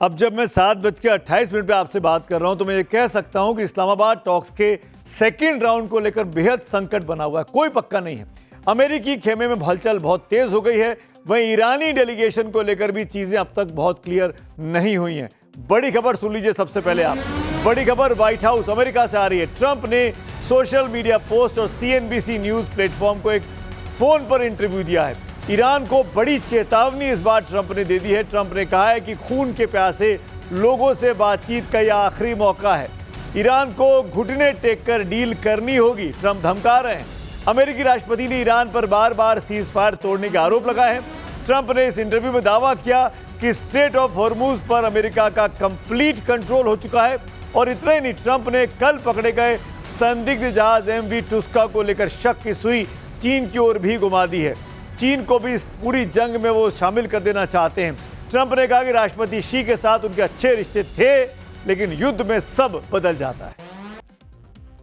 अब जब मैं 7:28 पे आपसे बात कर रहा हूं तो मैं ये कह सकता हूं कि इस्लामाबाद टॉक्स के सेकेंड राउंड को लेकर बेहद संकट बना हुआ है। कोई पक्का नहीं है। अमेरिकी खेमे में हलचल बहुत तेज हो गई है, वहीं ईरानी डेलीगेशन को लेकर भी चीजें अब तक बहुत क्लियर नहीं हुई हैं। बड़ी खबर सुन लीजिए सबसे पहले आप। बड़ी खबर व्हाइट हाउस अमेरिका से आ रही है। ट्रंप ने सोशल मीडिया पोस्ट और CNBC न्यूज प्लेटफॉर्म को एक फोन पर इंटरव्यू दिया है। ईरान को बड़ी चेतावनी इस बार ट्रंप ने दे दी है। ट्रंप ने कहा है कि खून के प्यासे लोगों से बातचीत का यह आखिरी मौका है। ईरान को घुटने टेक कर डील करनी होगी, ट्रंप धमका रहे हैं। अमेरिकी राष्ट्रपति ने ईरान पर बार बार सीज फायर तोड़ने के आरोप लगाए हैं। ट्रंप ने इस इंटरव्यू में दावा किया कि स्ट्रेट ऑफ हॉर्मुज पर अमेरिका का कंप्लीट कंट्रोल हो चुका है। और इतना ही नहीं, ट्रंप ने कल पकड़े गए संदिग्ध जहाज MV टुस्का को लेकर शक की सुई चीन की ओर भी घुमा दी है। चीन को भी इस पूरी जंग में वो शामिल कर देना चाहते हैं। ट्रंप ने कहा कि राष्ट्रपति शी के साथ उनके अच्छे रिश्ते थे, लेकिन युद्ध में सब बदल जाता है।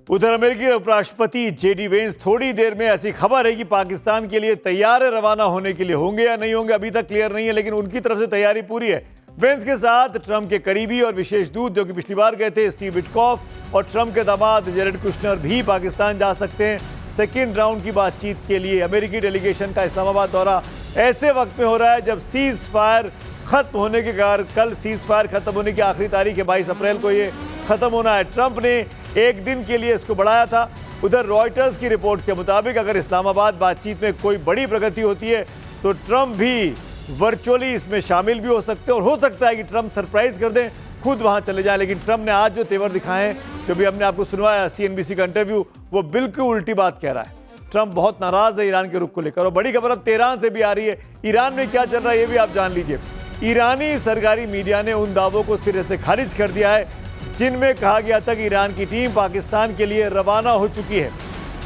उधर अमेरिकी उपराष्ट्रपति JD वेंस थोड़ी देर में, ऐसी खबर है कि पाकिस्तान के लिए तैयार है, रवाना होने के लिए। होंगे या नहीं होंगे अभी तक क्लियर नहीं है, लेकिन उनकी तरफ से तैयारी पूरी है। वेंस के साथ ट्रंप के करीबी और विशेष दूत जो कि पिछली बार गए थे, स्टीव विटकॉफ, और ट्रंप के दामाद जेरेड कुशनर भी पाकिस्तान जा सकते हैं सेकेंड राउंड की बातचीत के लिए। अमेरिकी डेलीगेशन का इस्लामाबाद दौरा ऐसे वक्त में हो रहा है जब सीज फायर खत्म होने के कारण, कल सीज फायर खत्म होने की आखिरी तारीख है, 22 अप्रैल को ये खत्म होना है। ट्रंप ने एक दिन के लिए इसको बढ़ाया था। उधर रॉयटर्स की रिपोर्ट के मुताबिक अगर इस्लामाबाद बातचीत में कोई बड़ी प्रगति होती है तो ट्रंप भी वर्चुअली इसमें शामिल भी हो सकते हैं, और हो सकता है कि ट्रंप सरप्राइज कर दें, खुद वहां चले जाएं। लेकिन ट्रंप ने आज जो तेवर दिखाए हैं, जो भी हमने आपको सुनवाया CNBC का इंटरव्यू, वो बिल्कुल उल्टी बात कह रहा है। ट्रंप बहुत नाराज है ईरान के रुख को लेकर। और बड़ी खबर अब तेहरान से भी आ रही है। ईरान में क्या चल रहा है ये भी आप जान लीजिए। ईरानी सरकारी मीडिया ने उन दावों को सिरे से खारिज कर दिया है जिनमें कहा गया था कि ईरान की टीम पाकिस्तान के लिए रवाना हो चुकी है।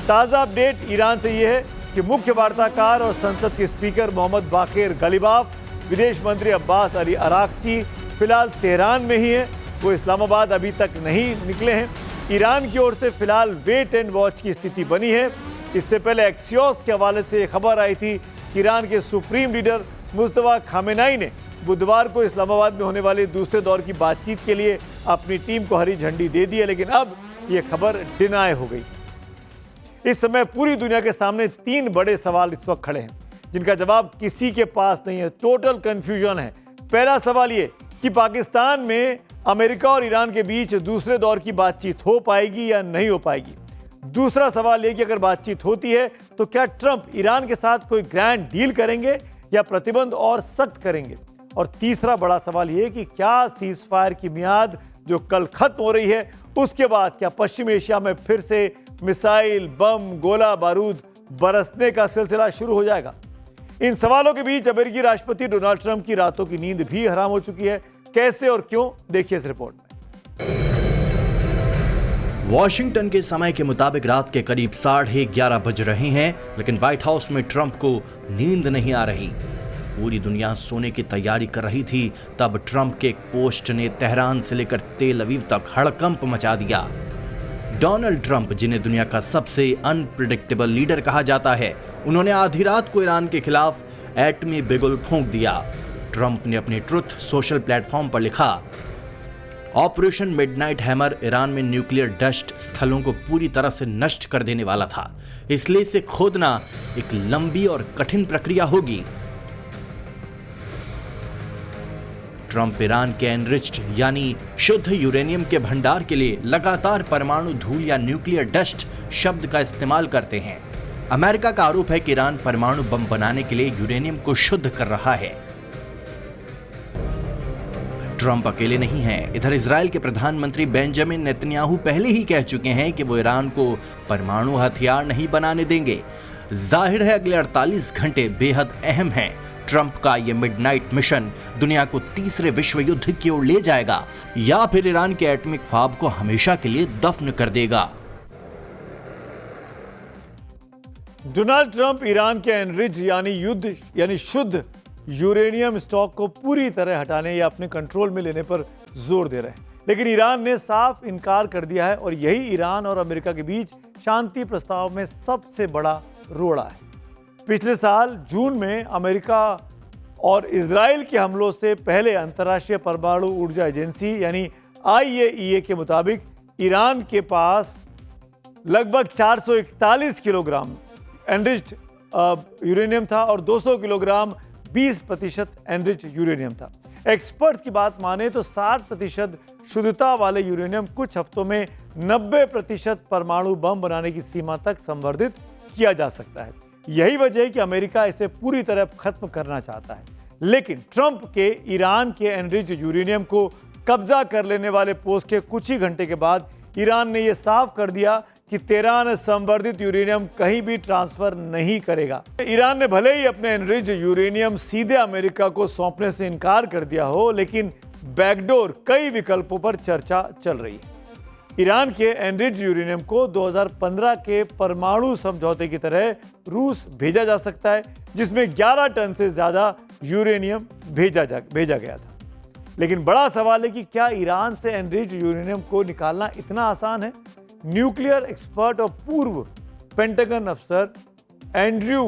ताज़ा अपडेट ईरान से ये है कि मुख्य वार्ताकार और संसद के स्पीकर मोहम्मद बाकिर गलिबाफ, विदेश मंत्री अब्बास अली अराक्ची फिलहाल तेहरान में ही है, वो इस्लामाबाद अभी तक नहीं निकले हैं। ईरान की ओर से फिलहाल वेट एंड वॉच की स्थिति बनी है। इससे पहले एक्सियोस के हवाले से खबर आई थी कि ईरान के सुप्रीम लीडर मुस्तफा खामेनाई ने बुधवार को इस्लामाबाद में होने वाले दूसरे दौर की बातचीत के लिए अपनी टीम को हरी झंडी दे दी है, लेकिन अब यह खबर डिनाई हो गई। इस समय पूरी दुनिया के सामने 3 बड़े सवाल इस वक्त खड़े हैं जिनका जवाब किसी के पास नहीं है। टोटल कंफ्यूजन है। पहला सवाल ये कि पाकिस्तान में अमेरिका और ईरान के बीच दूसरे दौर की बातचीत हो पाएगी या नहीं हो पाएगी। दूसरा सवाल ये कि अगर बातचीत होती है तो क्या ट्रंप ईरान के साथ कोई ग्रैंड डील करेंगे या प्रतिबंध और सख्त करेंगे। और तीसरा बड़ा सवाल ये कि क्या सीज फायर की मियाद जो कल खत्म हो रही है, उसके बाद क्या पश्चिम एशिया में फिर से मिसाइल, बम, गोला बारूद बरसने का सिलसिला शुरू हो जाएगा। इन सवालों के बीच अमेरिकी राष्ट्रपति डोनाल्ड ट्रंप की रातों की नींद भी हराम हो चुकी है। कैसे और क्यों, देखिए इस रिपोर्ट में। वॉशिंगटन के समय के मुताबिक रात के करीब 11:30 बज रहे हैं, लेकिन व्हाइट हाउस में ट्रंप को नींद नहीं आ रही। पूरी दुनिया सोने की तैयारी कर रही थी, तब ट्रंप के एक पोस्ट ने तेहरान से लेकर तेल अवीव तक हड़कंप मचा दिया। डोनाल्ड ट्रंप, जिन्हें दुनिया का सबसे अनप्रेडिक्टेबल लीडर कहा जाता है, उन्होंने आधी रात को ईरान के खिलाफ एटमी बिगुल फूंक दिया। ट्रंप ने अपने ट्रुथ सोशल प्लेटफॉर्म पर लिखा, ऑपरेशन मिडनाइट हैमर ईरान में न्यूक्लियर डस्ट स्थलों को पूरी तरह से नष्ट कर देने वाला था, इसलिए इसे खोदना एक लंबी और कठिन प्रक्रिया होगी। ट्रंप ईरान के एनरिच्ड यानी शुद्ध यूरेनियम के भंडार के लिए लगातार परमाणु धूल या न्यूक्लियर डस्ट शब्द का इस्तेमाल करते हैं। अमेरिका का आरोप है कि ईरान परमाणु बम बनाने के लिए यूरेनियम को शुद्ध कर रहा है। ट्रंप अकेले नहीं हैं। इधर इजराइल के प्रधानमंत्री बेंजामिन नेतन्याहू पहले ही कह चुके हैं कि वो ईरान को परमाणु हथियार नहीं बनाने देंगे। जाहिर है अगले 48 घंटे बेहद अहम हैं। ट्रंप का यह मिडनाइट मिशन दुनिया को तीसरे विश्व युद्ध की ओर ले जाएगा या फिर ईरान के एटॉमिक ख्वाब को हमेशा के लिए दफन कर देगा। डोनाल्ड ट्रंप ईरान के एनरिच यानी शुद्ध यूरेनियम स्टॉक को पूरी तरह हटाने या अपने कंट्रोल में लेने पर जोर दे रहे हैं, लेकिन ईरान ने साफ इनकार कर दिया है और यही ईरान और अमेरिका के बीच शांति प्रस्ताव में सबसे बड़ा रोड़ा है। पिछले साल जून में अमेरिका और इजराइल के हमलों से पहले अंतर्राष्ट्रीय परमाणु ऊर्जा एजेंसी यानी IAEA के मुताबिक ईरान के पास लगभग 441 किलोग्राम एनरिच्ड यूरेनियम था और 200 किलोग्राम 20% एनरिच्ड यूरेनियम था। एक्सपर्ट्स की बात माने तो 60% शुद्धता वाले यूरेनियम कुछ हफ्तों में 90% परमाणु बम बनाने की सीमा तक संवर्धित किया जा सकता है। यही वजह है कि अमेरिका इसे पूरी तरह खत्म करना चाहता है। लेकिन ट्रंप के ईरान के एनरिच्ड यूरेनियम को कब्जा कर लेने वाले पोस्ट के कुछ ही घंटे के बाद ईरान ने यह साफ कर दिया कि तेहरान संवर्धित यूरेनियम कहीं भी ट्रांसफर नहीं करेगा। ईरान ने भले ही अपने एनरिच्ड यूरेनियम सीधे अमेरिका को सौंपने से इनकार कर दिया हो, लेकिन बैकडोर कई विकल्पों पर चर्चा चल रही है। ईरान के एनरिच्ड यूरेनियम को 2015 के परमाणु समझौते की तरह रूस भेजा जा सकता है, जिसमें 11 टन से ज्यादा यूरेनियम भेजा गया था। लेकिन बड़ा सवाल है कि क्या ईरान से एनरिच्ड यूरेनियम को निकालना इतना आसान है? न्यूक्लियर एक्सपर्ट और पूर्व पेंटागन अफसर एंड्रयू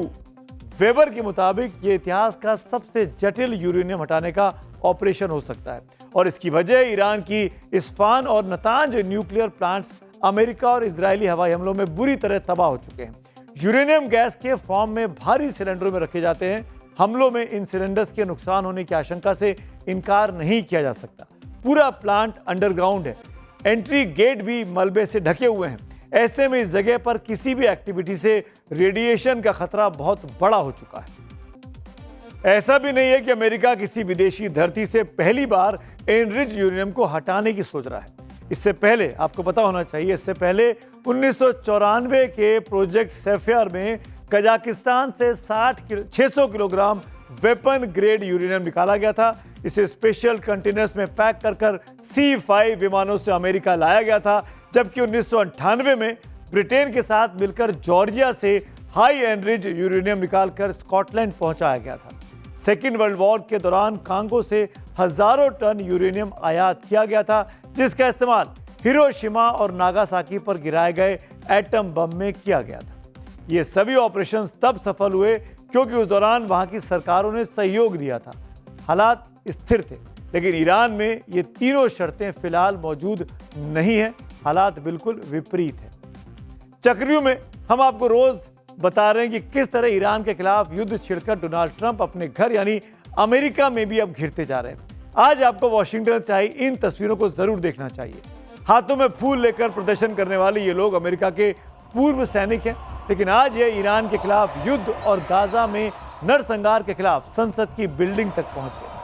वेबर के मुताबिक ये इतिहास का सबसे जटिल यूरेनियम हटाने का ऑपरेशन हो सकता है और इसकी वजह ईरान की इस्फान और नतांज न्यूक्लियर प्लांट्स अमेरिका और इजरायली हवाई हमलों में बुरी तरह तबाह हो चुके हैं। यूरेनियम गैस के फॉर्म में भारी सिलेंडरों में रखे जाते हैं। हमलों में इन सिलेंडर्स के नुकसान होने की आशंका से इनकार नहीं किया जा सकता। पूरा प्लांट अंडरग्राउंड है, एंट्री गेट भी मलबे से ढके हुए हैं। ऐसे में इस जगह पर किसी भी एक्टिविटी से रेडिएशन का खतरा बहुत बड़ा हो चुका है। ऐसा भी नहीं है कि अमेरिका किसी विदेशी धरती से पहली बार एनरिच्ड यूरेनियम को हटाने की सोच रहा है। इससे पहले आपको पता होना चाहिए, इससे पहले 1994 के प्रोजेक्ट सेफियर में कजाकिस्तान से 600 किलोग्राम वेपन ग्रेड यूरेनियम निकाला गया था। इसे स्पेशल कंटेनर्स में पैक कर C-5 विमानों से अमेरिका लाया गया था, जबकि 1998 में ब्रिटेन के साथ मिलकर जॉर्जिया से हाई एनरिच्ड यूरेनियम निकालकर स्कॉटलैंड पहुंचाया गया था। सेकेंड वर्ल्ड वॉर के दौरान कांगो से हजारों टन यूरेनियम आयात किया गया था, जिसका इस्तेमाल हिरोशिमा और नागासाकी पर गिराए गए एटम बम में किया गया था। ये सभी ऑपरेशंस तब सफल हुए क्योंकि उस दौरान वहां की सरकारों ने सहयोग दिया था। हालात स्थिर थे, लेकिन ईरान में ये तीनों शर्तें फिलहाल मौजूद नहीं हैं। हालात बिल्कुल विपरीत है। चक्रियों में हम आपको रोज बता रहे हैं कि किस तरह ईरान के खिलाफ युद्ध छिड़कर डोनाल्ड ट्रंप अपने घर यानी अमेरिका में भी अब घिरते जा रहे हैं। आज आपको वॉशिंगटन से आई इन तस्वीरों को जरूर देखना चाहिए। हाथों में फूल लेकर प्रदर्शन करने वाले ये लोग अमेरिका के पूर्व सैनिक हैं, लेकिन आज ये ईरान के खिलाफ युद्ध और गाजा में नरसंहार के खिलाफ संसद की बिल्डिंग तक पहुंच गए।